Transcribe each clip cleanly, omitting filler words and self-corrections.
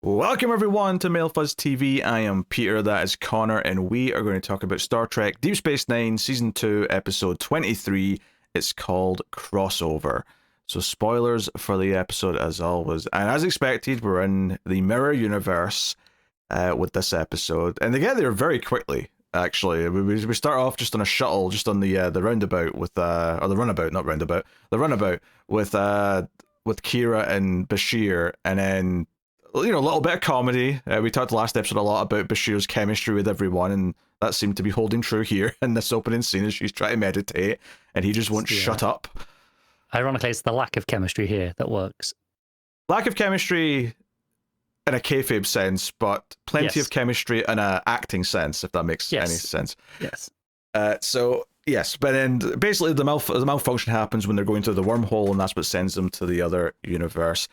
Welcome everyone to Mail Fuzz TV. I am Peter, that is Connor, and we are going to talk about Star Trek Deep Space Nine Season 2, Episode 23. It's called Crossover. So spoilers for the episode as always. And as expected, we're in the Mirror Universe with this episode. And they get there very quickly, actually. We start off just on a shuttle, just on the roundabout with, or the runabout, not roundabout, the runabout with Kira and Bashir, and then a little bit of comedy. We talked last episode a lot about Bashir's chemistry with everyone, and that seemed to be holding true here in this opening scene as she's trying to meditate, and he just won't shut up. Ironically, it's the lack of chemistry here that works. Lack of chemistry in a kayfabe sense, but plenty of chemistry in a acting sense, if that makes any sense. Yes. Yes, but then basically the malfunction happens when they're going through the wormhole, and that's what sends them to the other universe.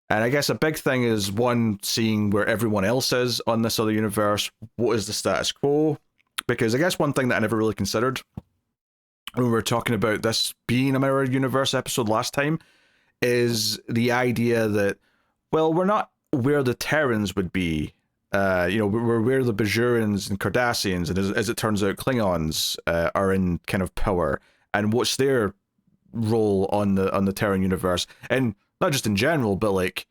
And I guess a big thing is, one, seeing where everyone else is on this other universe. What is the status quo? Because I guess one thing that I never really considered when we were talking about this being a mirror universe episode last time is the idea that, well, we're not where the Terrans would be. We're where the Bajorans and Cardassians, and as it turns out, Klingons are in kind of power. And what's their role on the Terran universe? And not just in general, but like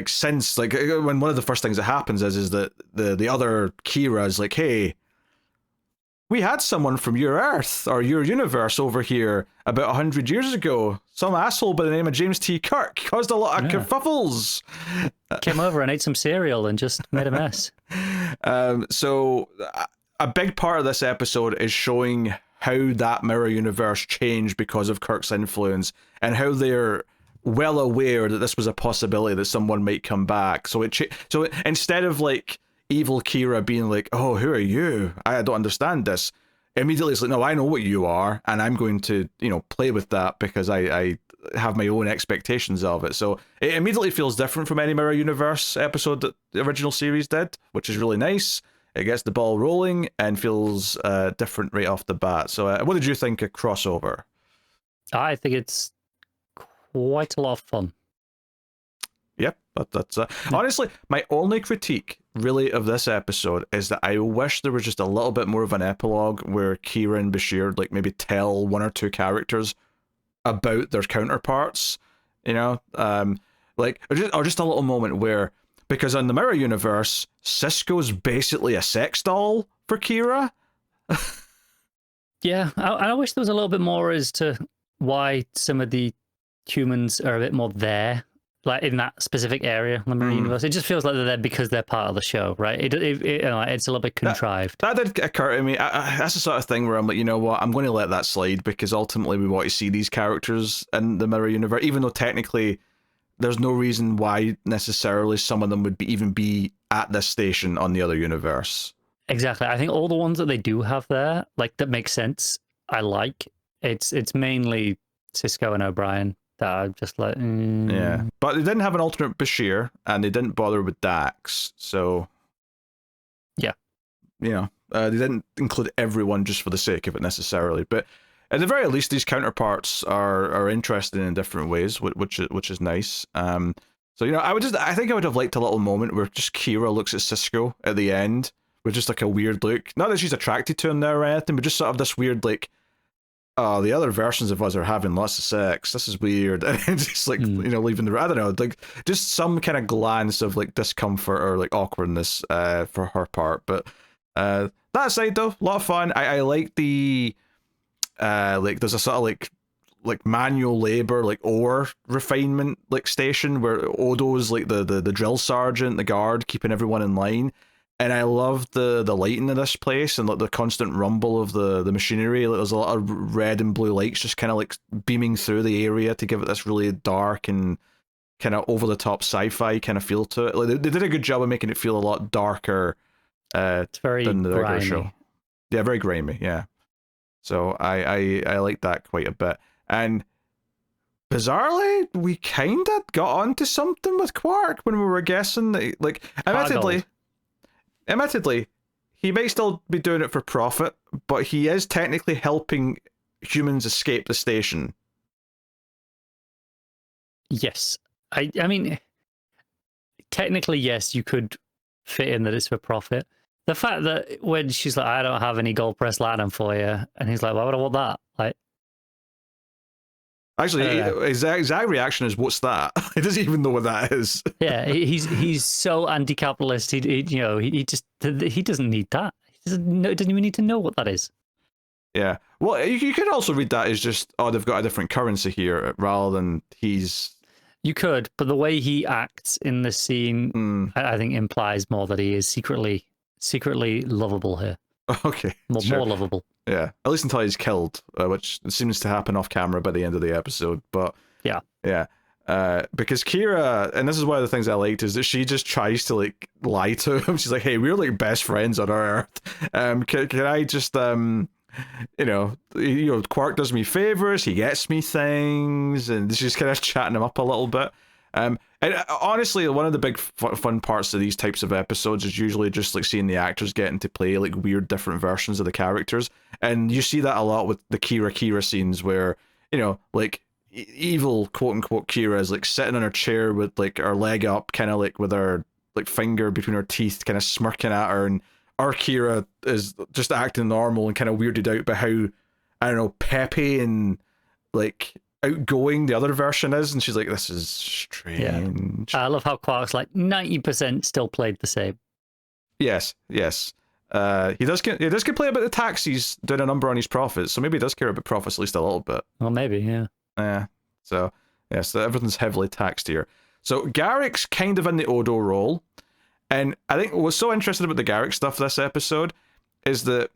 since when one of the first things that happens is that the other Kira is like, hey, we had someone from your Earth or your universe over here about 100 years ago. Some asshole by the name of James T. Kirk caused a lot of kerfuffles. Came over and ate some cereal and just made a mess. So a big part of this episode is showing how that mirror universe changed because of Kirk's influence, and how they're well aware that this was a possibility that someone might come back. So instead of like evil Kira being like, oh, who are you? I don't understand this. Immediately it's like, no, I know what you are, and I'm going to, play with that because I have my own expectations of it. So it immediately feels different from any Mirror Universe episode that the original series did, which is really nice. It gets the ball rolling and feels different right off the bat. So what did you think of Crossover? I think it's quite a lot of fun. Yep, that's honestly my only critique really of this episode is that I wish there was just a little bit more of an epilogue where Kira and Bashir maybe tell one or two characters about their counterparts, or just a little moment where, because in the Mirror Universe, Cisco's basically a sex doll for Kira. Yeah, I wish there was a little bit more as to why some of the humans are a bit more there, like in that specific area in the Mirror Universe. It just feels like they're there because they're part of the show, right? It's a little bit contrived. That did occur to me. That's the sort of thing where I'm like, you know what, I'm going to let that slide, because ultimately we want to see these characters in the Mirror Universe, even though technically there's no reason why necessarily some of them would even be at this station on the other universe. Exactly. I think all the ones that they do have there, that make sense, I like. It's mainly Cisco and O'Brien that I'm just like, Yeah, but they didn't have an alternate Bashir, and they didn't bother with Dax, so yeah, they didn't include everyone just for the sake of it necessarily. But at the very least, these counterparts are interesting in different ways, which is nice. I think I would have liked a little moment where just Kira looks at Cisco at the end with just like a weird look. Not that she's attracted to him there or anything, but just sort of this weird like, oh, the other versions of us are having lots of sex. This is weird. And just like, leaving the, I don't know, like just some kind of glance of like discomfort or like awkwardness for her part. But that aside though, a lot of fun. I like the, there's a sort of like manual labor, like ore refinement like station where Odo's like the drill sergeant, the guard, keeping everyone in line. And I love the lighting of this place and like the constant rumble of the machinery. Like, there's a lot of red and blue lights just kind of like beaming through the area to give it this really dark and kind of over the top sci-fi kind of feel to it. Like they did a good job of making it feel a lot darker it's very than the regular grimy show. Yeah, very grimy. Yeah, so I like that quite a bit. And bizarrely, we kind of got onto something with Quark when we were guessing that, like, Admittedly, he may still be doing it for profit, but he is technically helping humans escape the station. Yes. I mean, technically, yes, you could fit in that it's for profit. The fact that when she's like, I don't have any gold pressed latinum for you, and he's like, why would I want that? Like, actually, his exact reaction is, "What's that?" He doesn't even know what that is. yeah, he's so anti-capitalist. He doesn't need that. He doesn't even need to know what that is. Yeah. Well, you could also read that as just, oh, they've got a different currency here, rather than he's. You could, but the way he acts in this scene, I think, implies more that he is secretly lovable here. Okay. More lovable. Yeah. At least until he's killed, which seems to happen off camera by the end of the episode. But yeah. Because Kira, and this is one of the things I liked, is that she just tries to like lie to him. She's like, "Hey, we're like best friends on our Earth. Can I just Quark does me favors, he gets me things," and she's kind of chatting him up a little bit. And honestly, one of the big fun parts of these types of episodes is usually just like seeing the actors getting to play like weird different versions of the characters, and you see that a lot with the Kira scenes where like evil quote unquote Kira is like sitting on her chair with like her leg up, kind of like with her like finger between her teeth, kind of smirking at her, and our Kira is just acting normal and kind of weirded out by how, I don't know, peppy and like outgoing the other version is, and she's like, "This is strange." Yeah. I love how Quark's like 90% still played the same. Yes. He does complain about the taxis doing a number on his profits, so maybe he does care about profits at least a little bit. Well, maybe, yeah. So everything's heavily taxed here. So Garrick's kind of in the Odo role, and I think what's so interesting about the Garrick stuff this episode is that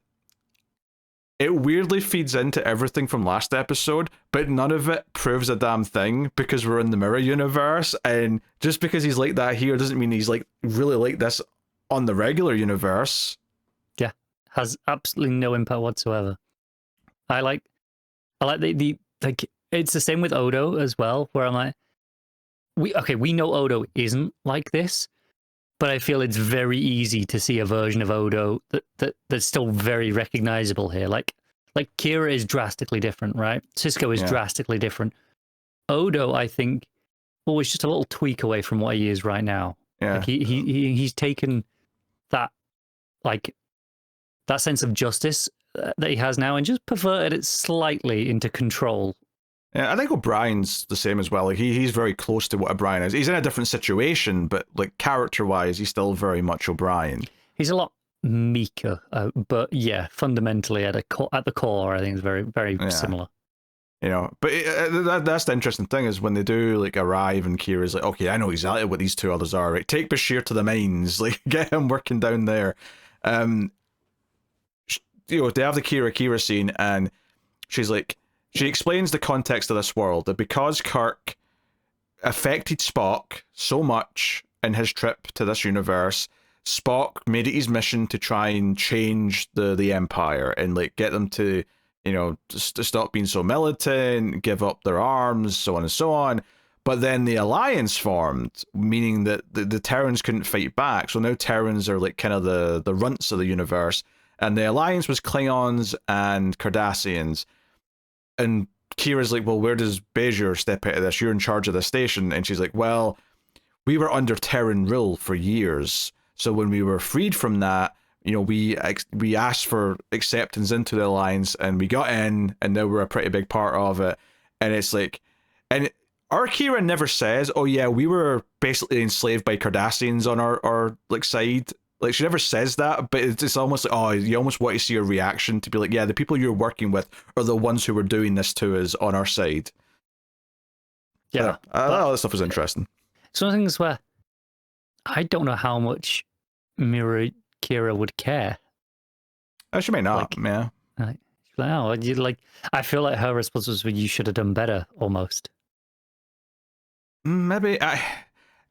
it weirdly feeds into everything from last episode, but none of it proves a damn thing because we're in the mirror universe, and just because he's like that here doesn't mean he's like really like this on the regular universe. Yeah, has absolutely no impact whatsoever. I like the like. It's the same with Odo as well, where I'm like, we know Odo isn't like this, but I feel it's very easy to see a version of Odo that's still very recognizable here. Like Kira is drastically different, right? Sisko is drastically different. Odo, I think, is just a little tweak away from what he is right now. Yeah, like he's taken that that sense of justice that he has now and just perverted it slightly into control. Yeah, I think O'Brien's the same as well. Like he's very close to what O'Brien is. He's in a different situation, but like character-wise, he's still very much O'Brien. He's a lot meeker, but yeah, fundamentally at the core, I think it's very, very similar. But that's the interesting thing is when they do like arrive and Kira's like, okay, I know exactly what these two others are. Right, take Bashir to the mines, like get him working down there. They have the Kira scene, and she's like. She explains the context of this world, that because Kirk affected Spock so much in his trip to this universe, Spock made it his mission to try and change the Empire and like get them to, to stop being so militant, give up their arms, so on and so on. But then the Alliance formed, meaning that the Terrans couldn't fight back. So now Terrans are like kind of the runts of the universe. And the Alliance was Klingons and Cardassians. And Kira's like, well, where does Bajor step out of this? You're in charge of the station. And she's like, well, we were under Terran rule for years. So when we were freed from that, we asked for acceptance into the Alliance and we got in, and now we're a pretty big part of it. And it's like, and our Kira never says, oh yeah, we were basically enslaved by Cardassians on our like side. Like, she never says that, but it's almost like, oh, you almost want to see her reaction to be like, yeah, the people you're working with are the ones who were doing this to us on our side. Yeah. All that stuff is interesting. Some things where I don't know how much Mirror Kira would care. Oh, she may not, yeah. I feel like her response was, well, you should have done better, almost. Maybe. I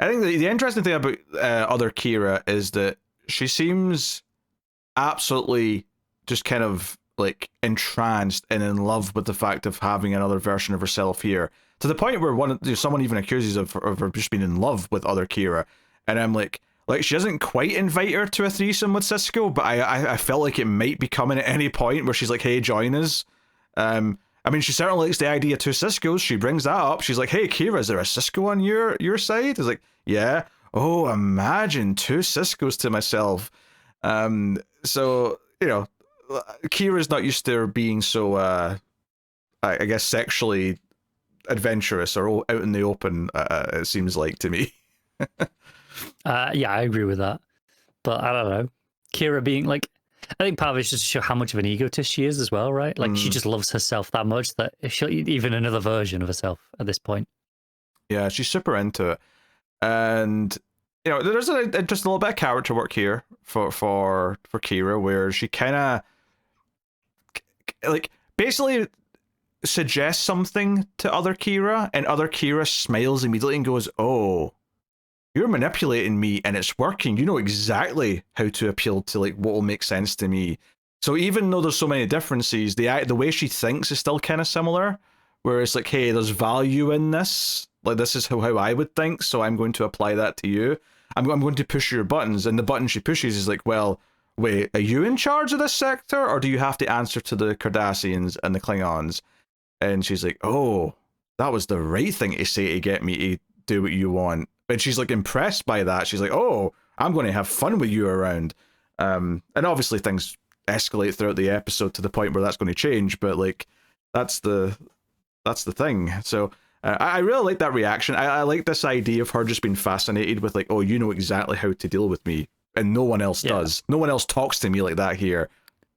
think the interesting thing about other Kira is that she seems absolutely just kind of like entranced and in love with the fact of having another version of herself here, to the point where someone even accuses of her just being in love with other Kira, and I'm like she doesn't quite invite her to a threesome with Sisko, but I felt like it might be coming at any point where she's like, hey, join us. I mean, she certainly likes the idea to Sisko's. She brings that up. She's like, hey, Kira, is there a Sisko on your side? It's like, yeah. oh, imagine 2 Ciscos to myself. So, Kira's not used to her being so, I guess, sexually adventurous or out in the open, it seems like to me. Yeah, I agree with that. But I don't know. Kira being like, I think part of it's just to show how much of an egotist she is as well, right? Like she just loves herself that much that she'll even another version of herself at this point. Yeah, she's super into it. And there's just a little bit of character work here for Kira, where she kind of like basically suggests something to other Kira, and other Kira smiles immediately and goes, "Oh, you're manipulating me, and it's working. You know exactly how to appeal to like what will make sense to me." So even though there's so many differences, the way she thinks is still kind of similar. Where it's like, hey, there's value in this. Like, this is how I would think, so I'm going to apply that to you. I'm going to push your buttons, and the button she pushes is like, well, wait, are you in charge of this sector, or do you have to answer to the Cardassians and the Klingons? And she's like, oh, that was the right thing to say to get me to do what you want. And she's like impressed by that. She's like, oh, I'm going to have fun with you around. And obviously things escalate throughout the episode to the point where that's going to change, but like, that's the thing. So I really like that reaction. I like this idea of her just being fascinated with like, oh, you know exactly how to deal with me, and no one else does. No one else talks to me like that here,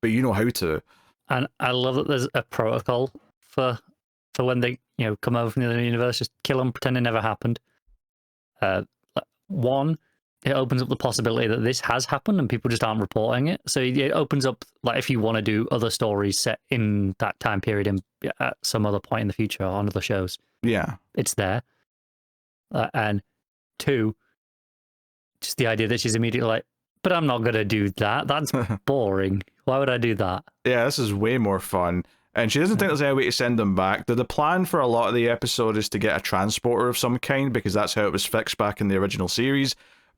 but you know how to. And I love that there's a protocol for when they come over from the other universe, just kill them, pretend it never happened. One, it opens up the possibility that this has happened and people just aren't reporting it. So it opens up, like, if you want to do other stories set in that time period and at some other point in the future on other shows. Yeah. It's there. And two, just the idea that she's immediately like, but I'm not going to do that. That's boring. Why would I do that? Yeah, this is way more fun. And she doesn't think there's any way to send them back. The plan for a lot of the episode is to get a transporter of some kind, because that's how it was fixed back in the original series.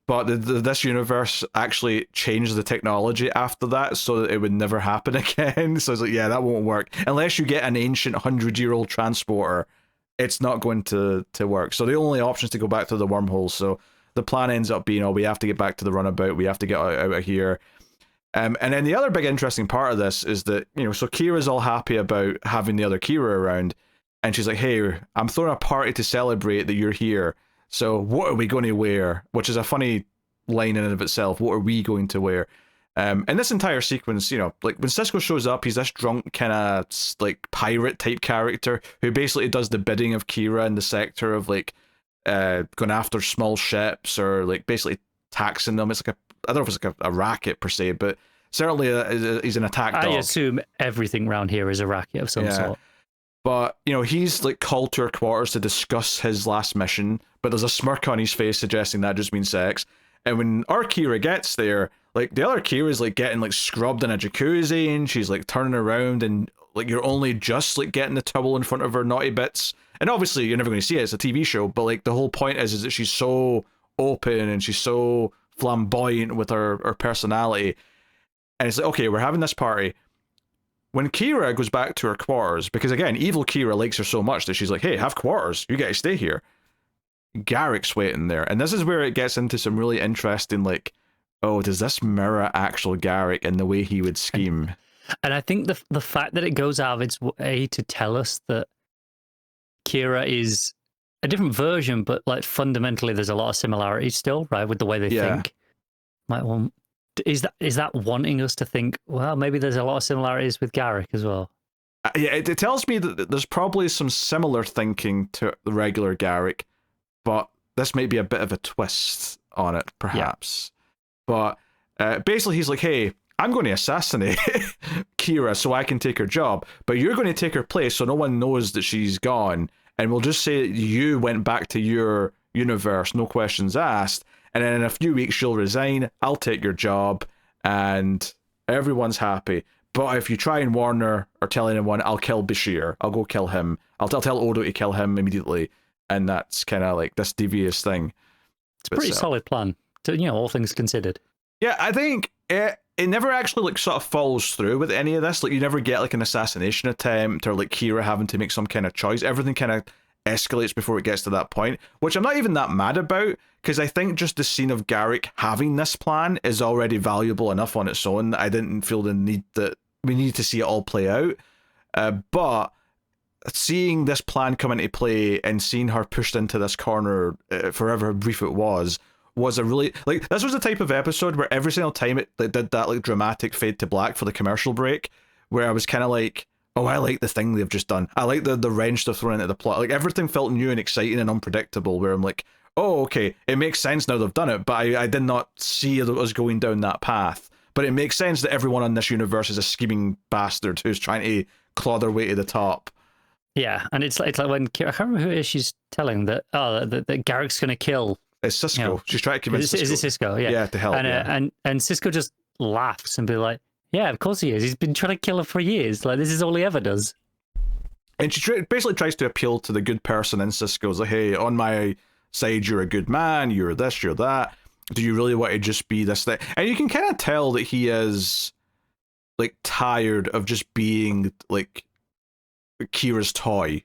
But this universe actually changed the technology after that so that it would never happen again. So it's like, yeah, that won't work. Unless you get an ancient 100-year-old transporter, it's not going to work. So the only option is to go back to the wormhole. So the plan ends up being, oh, we have to get back to the runabout. We have to get out of here. And then the other big interesting part of this is that, so Kira's all happy about having the other Kira around. And she's like, hey, I'm throwing a party to celebrate that you're here. So what are we going to wear? Which is a funny line in and of itself. What are we going to wear? And this entire sequence, like when Cisco shows up, he's this drunk kind of like pirate type character who basically does the bidding of Kira in the sector of like going after small ships or like basically taxing them. It's like I don't know if it's like a racket per se, but certainly he's an attack dog. I assume everything around here is a racket of some sort. But, he's like called to her quarters to discuss his last mission, but there's a smirk on his face suggesting that just means sex. And when our Kira gets there, like the other Kira's like getting like scrubbed in a jacuzzi, and she's like turning around, and like you're only just like getting the towel in front of her naughty bits. And obviously you're never going to see it, it's a TV show, but like the whole point is that she's so open and she's so flamboyant with her personality. And it's like, okay, we're having this party. When Kira goes back to her quarters, because again, evil Kira likes her so much that she's like, hey, have quarters, you get to stay here. Garrick's waiting there. And this is where it gets into some really interesting, like, oh, does this mirror actual Garrick and the way he would scheme? And I think the fact that it goes out of its way to tell us that Kira is a different version, but like fundamentally there's a lot of similarities still, right, with the way they think. Like, well, is that wanting us to think, well, maybe there's a lot of similarities with Garrick as well? Yeah, it tells me that there's probably some similar thinking to the regular Garrick, but this might be a bit of a twist on it, perhaps. Yeah. But basically he's like, hey, I'm going to assassinate Kira so I can take her job, but you're going to take her place so no one knows that she's gone, and we'll just say that you went back to your universe, no questions asked, and then in a few weeks she'll resign, I'll take your job, and everyone's happy. But if you try and warn her or tell anyone, I'll kill Bashir. I'll go kill him. I'll tell Odo to kill him immediately. And that's kind of like this devious thing. It's a pretty solid plan, to, all things considered. Yeah, I think it never actually like sort of follows through with any of this. Like you never get like an assassination attempt or like Kira having to make some kind of choice. Everything kind of escalates before it gets to that point, which I'm not even that mad about, because I think just the scene of Garrick having this plan is already valuable enough on its own that I didn't feel the need that we need to see it all play out. But seeing this plan come into play and seeing her pushed into this corner for however brief it was a really, like, this was the type of episode where every single time it did that like dramatic fade to black for the commercial break, where I was kind of like, oh, I like the thing they've just done. I like the wrench they're throwing into the plot. Like, everything felt new and exciting and unpredictable, where I'm like, oh, okay, it makes sense now they've done it, but I did not see that it was going down that path. But it makes sense that everyone in this universe is a scheming bastard who's trying to claw their way to the top. Yeah, and it's like when I can't remember who it is she's telling that that Garrick's going to kill. It's Cisco. You know, she's trying to convince Cisco. Is it Cisco? Yeah. Yeah, to help. And Cisco just laughs and be like, yeah, of course he is. He's been trying to kill her for years. Like, this is all he ever does. And she basically tries to appeal to the good person in Cisco. It's like, hey, on my side, you're a good man. You're this, you're that. Do you really want to just be this thing? And you can kind of tell that he is, like, tired of just being, like, Kira's toy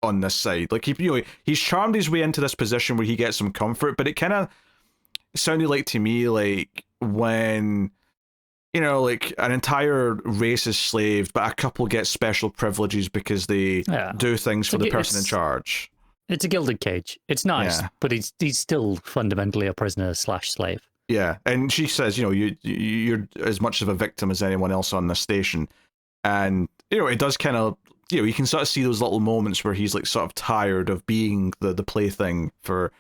on this side. Like, he's charmed his way into this position where he gets some comfort, but it kind of sounded like to me like when, you know, like an entire race is slaved, but a couple get special privileges because they do things for the person in charge. It's a gilded cage. It's nice, but he's still fundamentally a prisoner / slave. Yeah, and she says, you know, you're as much of a victim as anyone else on this station, and you know, it does kind of, you know, you can sort of see those little moments where he's like sort of tired of being the plaything for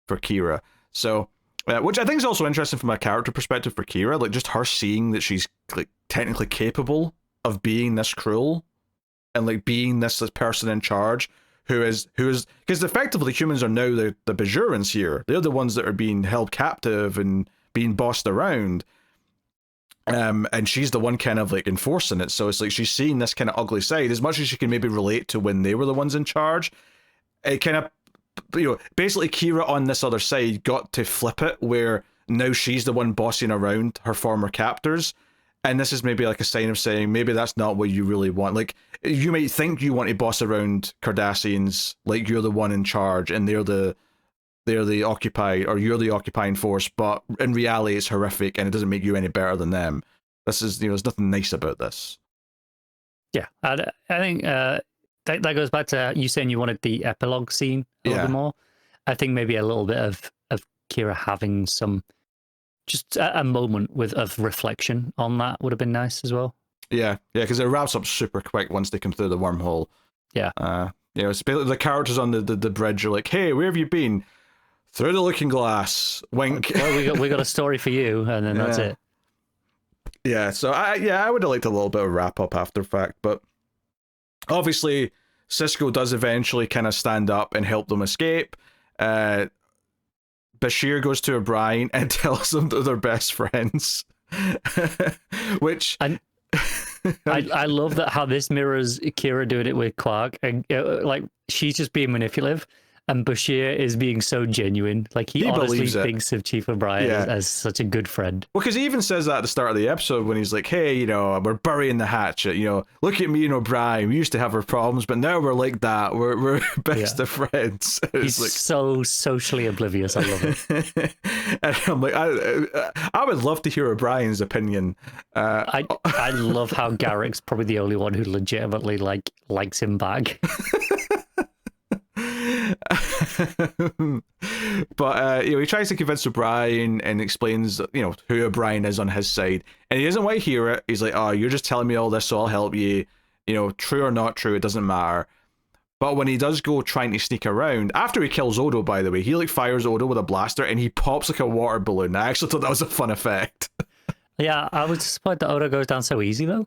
Kira. So, which I think is also interesting from a character perspective for Kira, like just her seeing that she's like technically capable of being this cruel and like being this person in charge who is because effectively humans are now the Bajorans here. They're the ones that are being held captive and being bossed around. And she's the one kind of like enforcing it. So it's like she's seeing this kind of ugly side as much as she can maybe relate to when they were the ones in charge. It kind of, you know, basically Kira on this other side got to flip it where now she's the one bossing around her former captors. And this is maybe like a sign of saying maybe that's not what you really want. Like, you might think you want to boss around Cardassians like you're the one in charge and they're the occupied, or you're the occupying force, but in reality it's horrific and it doesn't make you any better than them. This is, you know, there's nothing nice about this. Yeah, I think that goes back to you saying you wanted the epilogue scene a little bit more. I think maybe a little bit of Kira having some, just a moment of reflection on that would have been nice as well. Yeah, because it wraps up super quick once they come through the wormhole. Yeah. You know, it's basically the characters on the bridge are like, hey, where have you been? Through the looking glass. Wink. Well, we got a story for you, and then that's it. Yeah, so I would have liked a little bit of wrap up after fact, but obviously Cisco does eventually kind of stand up and help them escape. Bashir goes to O'Brien and tells them that they're best friends. Which I love that how this mirrors Kira doing it with Clark, and like she's just being manipulative, and Bashir is being so genuine. Like he honestly thinks of Chief O'Brien as such a good friend. Well, because he even says that at the start of the episode when he's like, "Hey, you know, we're burying the hatchet. You know, look at me and O'Brien. We used to have our problems, but now we're like that. We're best of friends." He's like, so socially oblivious. I love it. And I'm like, I would love to hear O'Brien's opinion. I love how Garrick's probably the only one who legitimately likes him back. But you know, he tries to convince O'Brien and explains, you know, who O'Brien is on his side, and he doesn't want to hear it. He's like, "Oh, you're just telling me all this, so I'll help you. You know, true or not true, it doesn't matter." But when he does go trying to sneak around, after he kills Odo, by the way, he like fires Odo with a blaster, and he pops like a water balloon. I actually thought that was a fun effect. Yeah, I was disappointed that Odo goes down so easy though.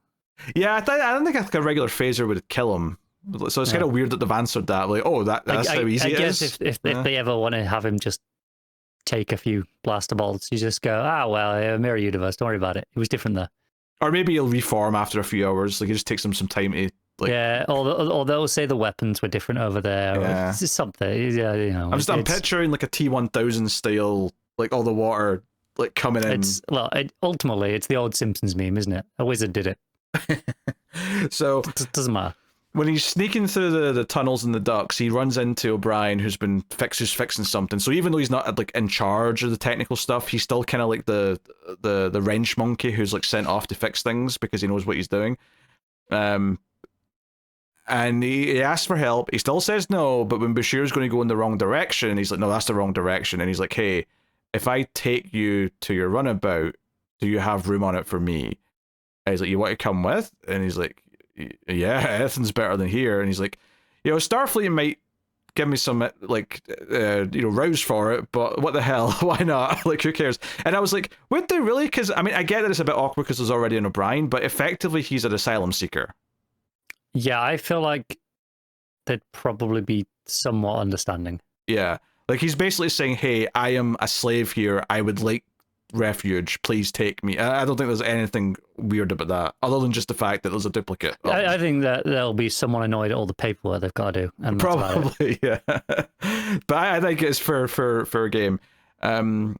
Yeah, I don't think like a regular phaser would kill him. So it's kind of weird that they've answered that. Like, oh, that's how easy it is. I guess if they ever want to have him just take a few blaster bolts, you just go, well, mirror universe, don't worry about it. It was different there. Or maybe he'll reform after a few hours. Like, it just takes him some time to, like... Yeah, or they'll say the weapons were different over there. Yeah. Or it's just something, yeah, you know. I'm picturing, like, a T-1000 style, like, all the water, like, coming in. Ultimately, it's the old Simpsons meme, isn't it? A wizard did it. So... It doesn't matter. when he's sneaking through the tunnels and the ducts, he runs into O'Brien, who's fixing something. So even though he's not like in charge of the technical stuff, he's still kind of like the wrench monkey who's like sent off to fix things because he knows what he's doing. And he asks for help. He still says no, but when Bashir's going to go in the wrong direction, he's like, no, that's the wrong direction. And he's like, hey, if I take you to your runabout, do you have room on it for me? And he's like, you want to come with? And he's like, yeah, anything's better than here. And he's like, Starfleet might give me some, like, rouse for it, but what the hell? Why not? Like, who cares? And I was like, would they really? Because, I mean, I get that it's a bit awkward because there's already an O'Brien, but effectively he's an asylum seeker. Yeah, I feel like they'd probably be somewhat understanding. Yeah. Like, he's basically saying, hey, I am a slave here. I would like refuge. Please take me. I don't think there's anything weird about that, other than just the fact that there's a duplicate. I think that there'll be someone annoyed at all the paperwork they've got to do. And probably, yeah. But I think it's for a game. And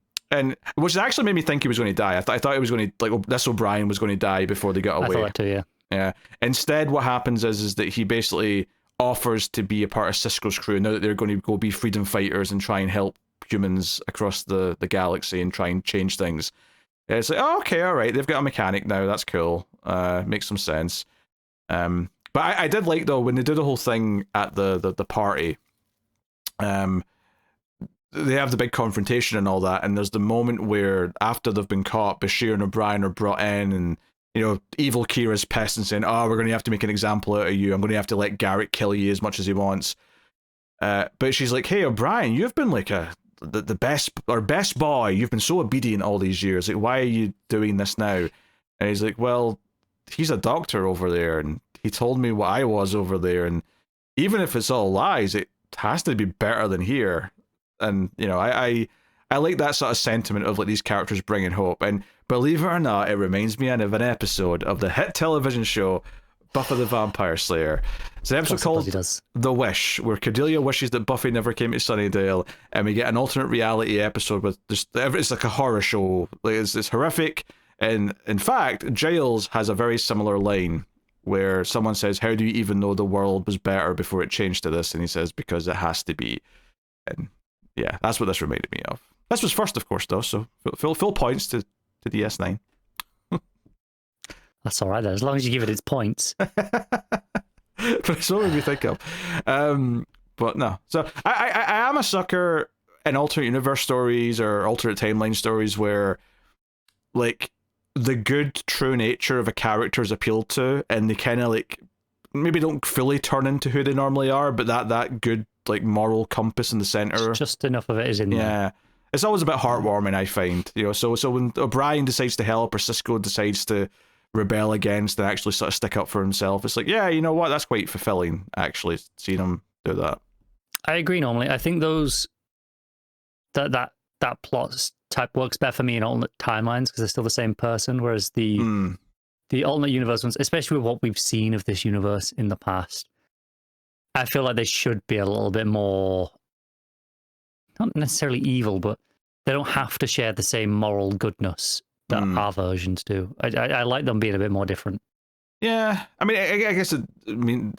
which actually made me think he was going to die. I thought he was going to, like, this O'Brien was going to die before they got away. I thought that too, yeah. Yeah. Instead, what happens is that he basically offers to be a part of Cisco's crew now that they're going to go be freedom fighters and try and help humans across the galaxy and try and change things. It's like, oh, okay, all right, they've got a mechanic now. That's cool. Makes some sense. But I did like, though, when they do the whole thing at the party. They have the big confrontation and all that, and there's the moment where after they've been caught, Bashir and O'Brien are brought in, and evil Kira's pissed and saying, oh, we're going to have to make an example out of you. I'm going to have to let Garrett kill you as much as he wants. But she's like, hey, O'Brien, you've been like the best boy. You've been so obedient all these years. Like, why are you doing this now? And he's like, well, he's a doctor over there, and he told me what I was over there. And even if it's all lies, it has to be better than here. And, I like that sort of sentiment of like these characters bringing hope. And believe it or not, it reminds me of an episode of the hit television show Buffy the Vampire Slayer. It's an episode called The Wish, where Cordelia wishes that Buffy never came to Sunnydale, and we get an alternate reality episode with just, it's like a horror show. Like, it's horrific. And in fact, Giles has a very similar line where someone says, how do you even know the world was better before it changed to this? And he says, because it has to be. And yeah, that's what this reminded me of. This was first, of course, though, so full points to DS9. That's all right, then, as long as you give it its points. But it's what we think of. But no. So I am a sucker in alternate universe stories or alternate timeline stories where, like, the good, true nature of a character is appealed to, and they kind of, like, maybe don't fully turn into who they normally are, but that good, like, moral compass in the center. Just enough of it is in there. Yeah. It's always a bit heartwarming, I find. So when O'Brien decides to help or Cisco decides to rebel against and actually sort of stick up for himself, it's like, yeah, you know what? That's quite fulfilling, actually, seeing him do that. I agree normally. I think that plot type works better for me in alternate timelines because they're still the same person, whereas the alternate universe ones, especially with what we've seen of this universe in the past, I feel like they should be a little bit more, not necessarily evil, but they don't have to share the same moral goodness that our versions do. I like them being a bit more different. Yeah, I mean, I guess it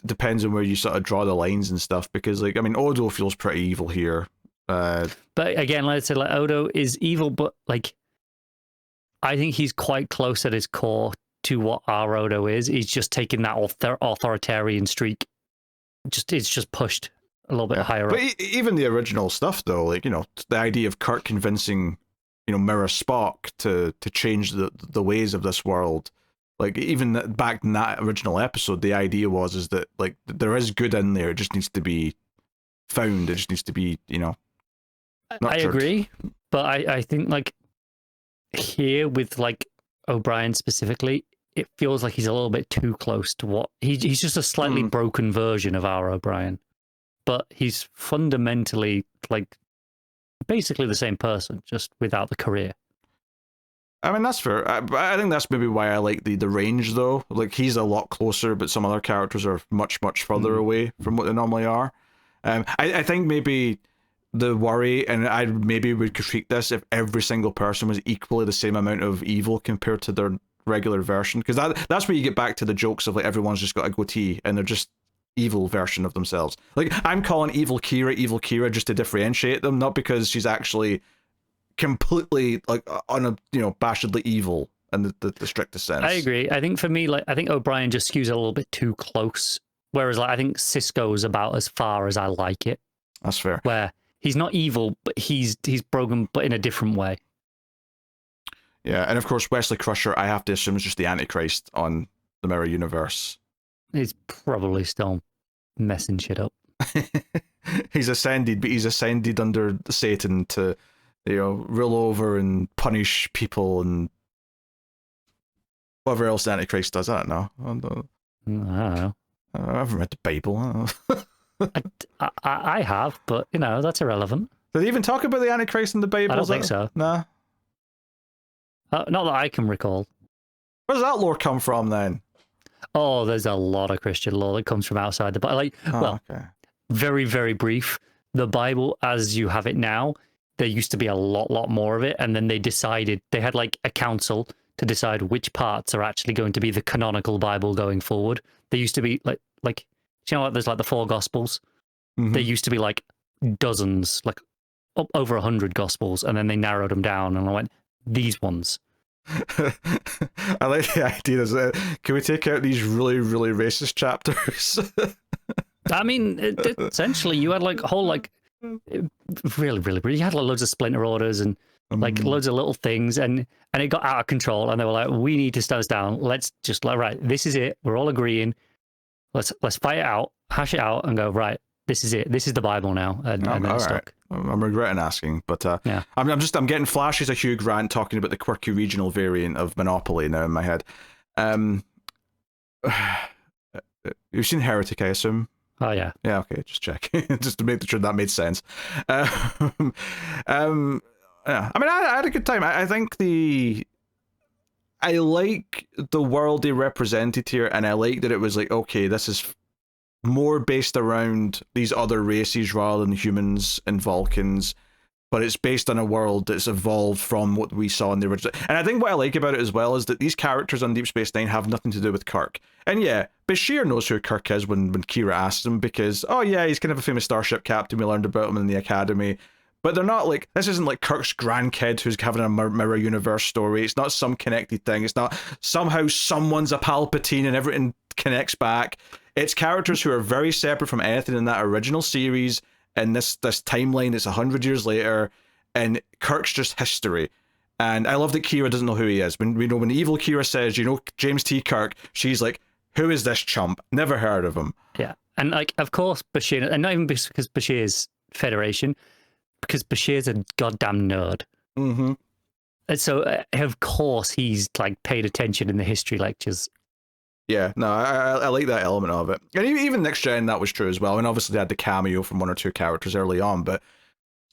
depends on where you sort of draw the lines and stuff, because, like, I mean, Odo feels pretty evil here. But again, like I said, like, Odo is evil, but, like, I think he's quite close at his core to what our Odo is. He's just taking that authoritarian streak. It's just pushed a little bit higher up. But even the original stuff, though, like, the idea of Kirk convincing, Mirror Spock to change the ways of this world, like, even back in that original episode, the idea is that, like, there is good in there. It just needs to be found. It just needs to be, nurtured. I agree, but I think, like, here with, like, O'Brien specifically, it feels like he's a little bit too close to what he's just a slightly broken version of our O'Brien, but he's fundamentally, like, basically the same person, just without the career. I mean, that's fair. I think that's maybe why I like the range, though. Like, he's a lot closer, but some other characters are much, much further away from what they normally are. I think maybe the worry, and I maybe would critique this if every single person was equally the same amount of evil compared to their regular version, because that's where you get back to the jokes of, like, everyone's just got a goatee and they're just evil version of themselves. Like, I'm calling evil Kira just to differentiate them, not because she's actually completely like unabashedly evil in the strictest sense. I agree. I think for me, like, I think O'Brien just skews a little bit too close. Whereas, like, I think Cisco's about as far as I like it. That's fair. Where he's not evil, but he's broken, but in a different way. Yeah, and of course Wesley Crusher, I have to assume, is just the Antichrist on the Mirror Universe. He's probably still messing shit up. He's ascended, but he's ascended under Satan to, rule over and punish people and whatever else the Antichrist does. I don't know. I don't know. I haven't read the Bible. I have, but that's irrelevant. Did they even talk about the Antichrist in the Bible? I don't think so. Nah. Not that I can recall. Where does that lore come from then? Oh, there's a lot of Christian lore that comes from outside the Bible. Okay. Very, very brief. The Bible, as you have it now, there used to be a lot more of it, and then they had like a council to decide which parts are actually going to be the canonical Bible going forward. There used to be like there's like the 4 Gospels. Mm-hmm. There used to be like dozens, like over 100 Gospels, and then they narrowed them down, and I went, these ones. I like the idea. Can we take out these really, really racist chapters? I mean, essentially, you had like a whole really, really, you had like loads of splinter orders and like loads of little things, and it got out of control. And they were like, "We need to stand us down. Let's just right. This is it. We're all agreeing. Let's fight it out, hash it out, and go right. This is it. This is the Bible now." And then it's stuck. I'm regretting asking, but yeah. I'm getting flashes of Hugh Grant talking about the quirky regional variant of Monopoly now in my head. You've seen Heretic, I assume? Oh yeah. Yeah, okay, just check. Just to make sure that made sense. Yeah. I mean, I had a good time. I think I like the world they represented here, and I like that it was like, okay, this is more based around these other races rather than humans and Vulcans, but it's based on a world that's evolved from what we saw in the original. And I think what I like about it as well is that these characters on Deep Space Nine have nothing to do with Kirk. And yeah, Bashir knows who Kirk is when Kira asks him, because, oh yeah, he's kind of a famous starship captain, we learned about him in the academy. But they're not like, this isn't like Kirk's grandkid who's having a mirror universe story. It's not some connected thing. It's not somehow someone's a Palpatine and everything connects back. It's characters who are very separate from anything in that original series, and this timeline that's 100 years later, and Kirk's just history. And I love that Kira doesn't know who he is. When when evil Kira says, James T. Kirk, she's like, who is this chump? Never heard of him. Yeah, and like, of course, Bashir, and not even because Bashir's Federation, because Bashir's a goddamn nerd. Mm-hmm. And so, of course, he's like paid attention in the history lectures. Yeah, no, I like that element of it. And even Next Gen, that was true as well. And obviously they had the cameo from 1 or 2 characters early on, but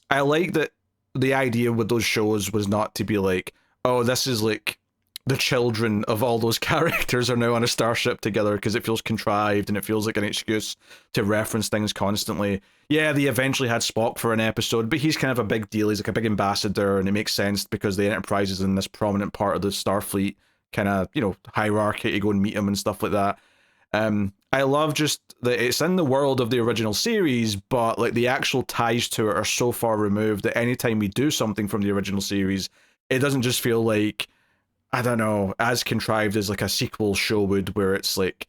I like that the idea with those shows was not to be like, oh, this is like the children of all those characters are now on a starship together, because it feels contrived and it feels like an excuse to reference things constantly. Yeah, they eventually had Spock for an episode, but he's kind of a big deal. He's like a big ambassador, and it makes sense because the Enterprise is in this prominent part of the Starfleet kind of, hierarchy to go and meet him and stuff like that. I love just that it's in the world of the original series, but like the actual ties to it are so far removed that anytime we do something from the original series, it doesn't just feel like, I don't know, as contrived as like a sequel show would, where it's like,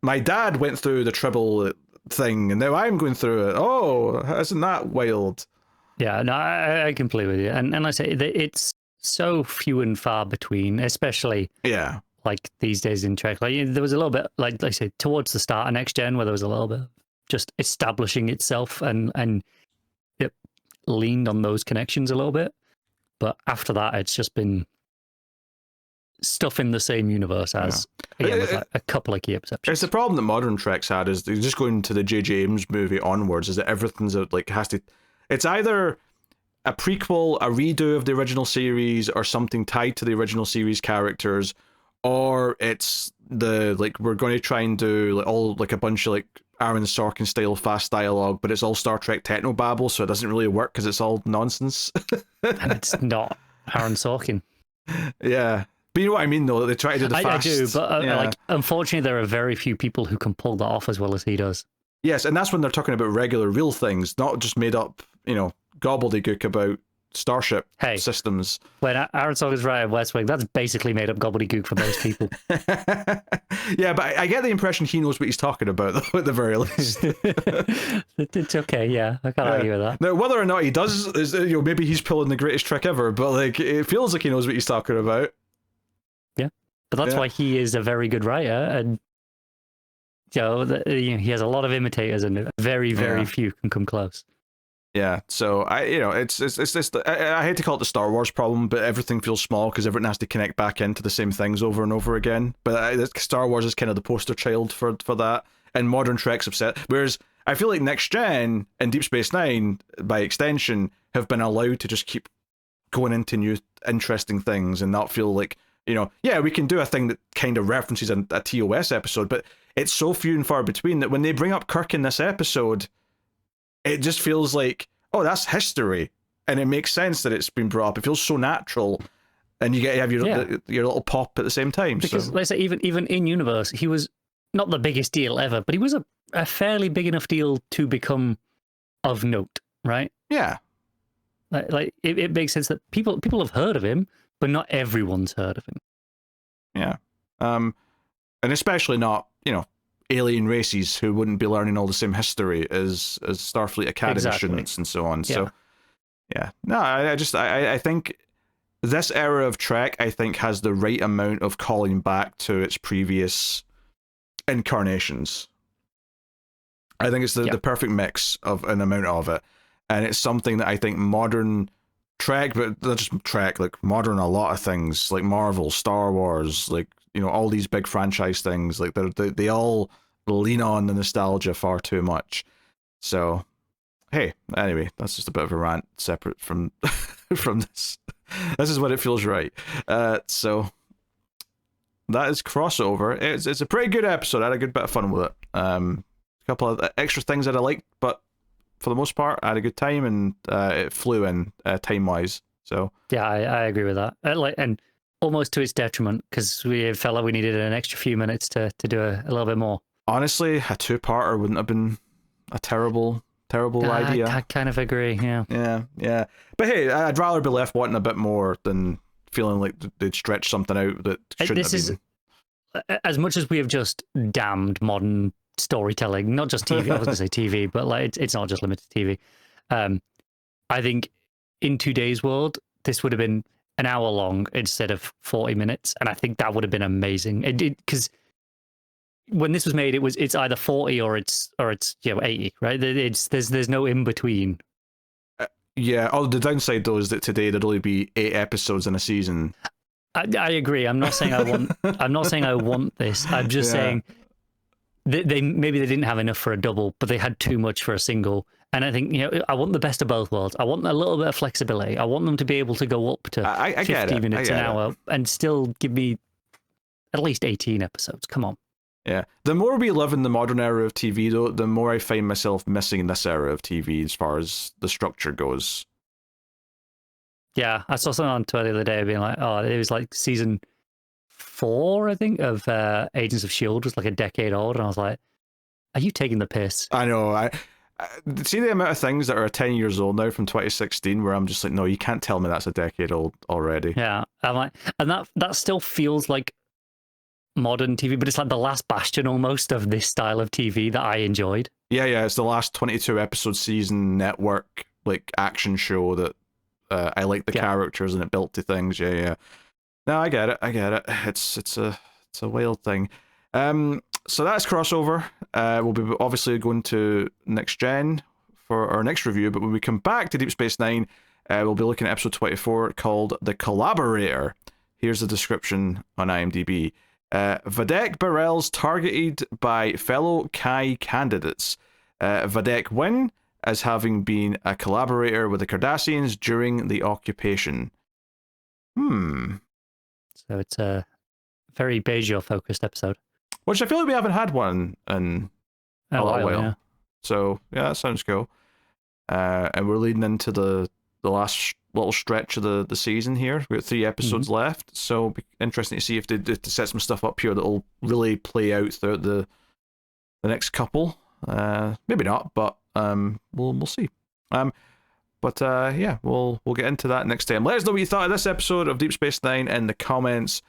my dad went through the Tribble thing and now I'm going through it. Oh, isn't that wild? Yeah, no, I completely with you. And I say that it's so few and far between, especially like these days in Trek. Like, there was a little bit, like I said, towards the start of Next Gen, where there was a little bit of just establishing itself and it leaned on those connections a little bit. But after that, it's just been stuff in the same universe as, again, with like a couple of key exceptions. It's the problem that modern Trek's had, is just going to the J.J. Abrams movie onwards, is that everything's like it's either a prequel, a redo of the original series, or something tied to the original series characters, or it's we're going to try and do a bunch of like Aaron Sorkin style fast dialogue, but it's all Star Trek technobabble, so it doesn't really work because it's all nonsense. And it's not Aaron Sorkin. Yeah. But you know what I mean, though? They try to do the fast. I do, but like, unfortunately, there are very few people who can pull that off as well as he does. Yes, and that's when they're talking about regular, real things, not just made up, gobbledygook about starship systems. When Aaron Sorkin's writing West Wing, that's basically made up gobbledygook for most people. Yeah, but I get the impression he knows what he's talking about, though, at the very least. It's okay, yeah, I can't argue with that. Now, whether or not he does, is maybe he's pulling the greatest trick ever, but like it feels like he knows what he's talking about. Yeah, but that's why he is a very good writer, and he has a lot of imitators, and very, very few can come close. Yeah, so I hate to call it the Star Wars problem, but everything feels small because everything has to connect back into the same things over and over again. But Star Wars is kind of the poster child for that, and modern Trek's upset. Whereas I feel like Next Gen and Deep Space Nine, by extension, have been allowed to just keep going into new interesting things and not feel like, we can do a thing that kind of references a TOS episode, but it's so few and far between that when they bring up Kirk in this episode, it just feels like, oh, that's history, and it makes sense that it's been brought up. It feels so natural, and you get to have your little pop at the same time. Because let's say even in universe, he was not the biggest deal ever, but he was a fairly big enough deal to become of note, right? Yeah, like it makes sense that people have heard of him, but not everyone's heard of him. Yeah, and especially not alien races who wouldn't be learning all the same history as Starfleet Academy students and so on. Yeah. So, yeah. No, I think this era of Trek, I think, has the right amount of calling back to its previous incarnations. I think it's the perfect mix of an amount of it. And it's something that I think modern Trek, but not just Trek, like modern a lot of things, like Marvel, Star Wars, like, all these big franchise things, like they all lean on the nostalgia far too much. So, hey, anyway, that's just a bit of a rant separate from from this. This is what it feels right. So that is Crossover. It's a pretty good episode. I had a good bit of fun with it. A couple of extra things that I liked, but for the most part, I had a good time, and it flew in time wise. So yeah, I agree with that. And almost to its detriment, because we felt like we needed an extra few minutes to do a little bit more. Honestly, a two-parter wouldn't have been a terrible idea. I kind of agree, yeah. Yeah. But hey, I'd rather be left wanting a bit more than feeling like they'd stretch something out that shouldn't have been. As much as we have just damned modern storytelling, not just TV, I was going to say TV, but like it's not just limited to TV. I think in today's world, this would have been an hour long instead of 40 minutes, and I think that would have been amazing. It did, because when this was made, it's either 40 or it's 80, right? There's no in between. Yeah. Oh, the downside though is that today there'd only be 8 episodes in a season. I agree. I'm not saying I want. I'm not saying I want this. I'm just saying they maybe they didn't have enough for a double, but they had too much for a single. And I think, I want the best of both worlds. I want a little bit of flexibility. I want them to be able to go up to 50 minutes an hour and still give me at least 18 episodes. Come on. Yeah. The more we live in the modern era of TV, though, the more I find myself missing this era of TV as far as the structure goes. Yeah. I saw something on Twitter the other day being like, oh, it was like season 4, I think, of Agents of S.H.I.E.L.D. was like a decade old. And I was like, are you taking the piss? I know. I see the amount of things that are 10 years old now from 2016 where I'm just like, no, you can't tell me that's a decade old already. Yeah. I'm like, and that still feels like modern TV, but it's like the last bastion almost of this style of TV that I enjoyed. Yeah, it's the last 22 episode season network like action show that I like the characters and it built to things. Yeah. No, I get it. It's a wild thing. So that's Crossover. We'll be obviously going to Next Gen for our next review, but when we come back to Deep Space Nine, we'll be looking at episode 24 called The Collaborator. Here's the description on IMDb. Vadek Barrels targeted by fellow Kai candidates. Vadek win as having been a collaborator with the Cardassians during the occupation. So it's a very Bajor-focused episode. Which I feel like we haven't had one in a while. Yeah. So, yeah, that sounds cool. And we're leading into the last little stretch of the season here. We've got 3 episodes left, so it'll be interesting to see if they set some stuff up here that'll really play out throughout the next couple. Maybe not, but we'll see. But yeah, we'll get into that next time. Let us know what you thought of this episode of Deep Space Nine in the comments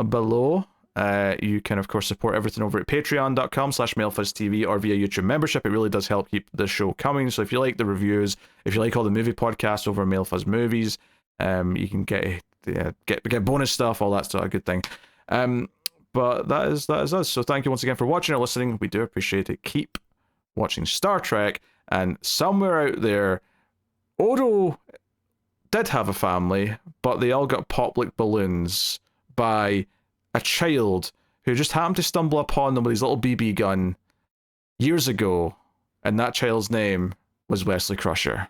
below. You can, of course, support everything over at patreon.com/MailFuzzTV or via YouTube membership. It really does help keep the show coming. So if you like the reviews, if you like all the movie podcasts over Mailfuzz Movies, you can get bonus stuff, all that sort of good thing. But that is us. So thank you once again for watching or listening. We do appreciate it. Keep watching Star Trek, and somewhere out there, Odo did have a family, but they all got popped like balloons by a child who just happened to stumble upon them with his little BB gun years ago, and that child's name was Wesley Crusher.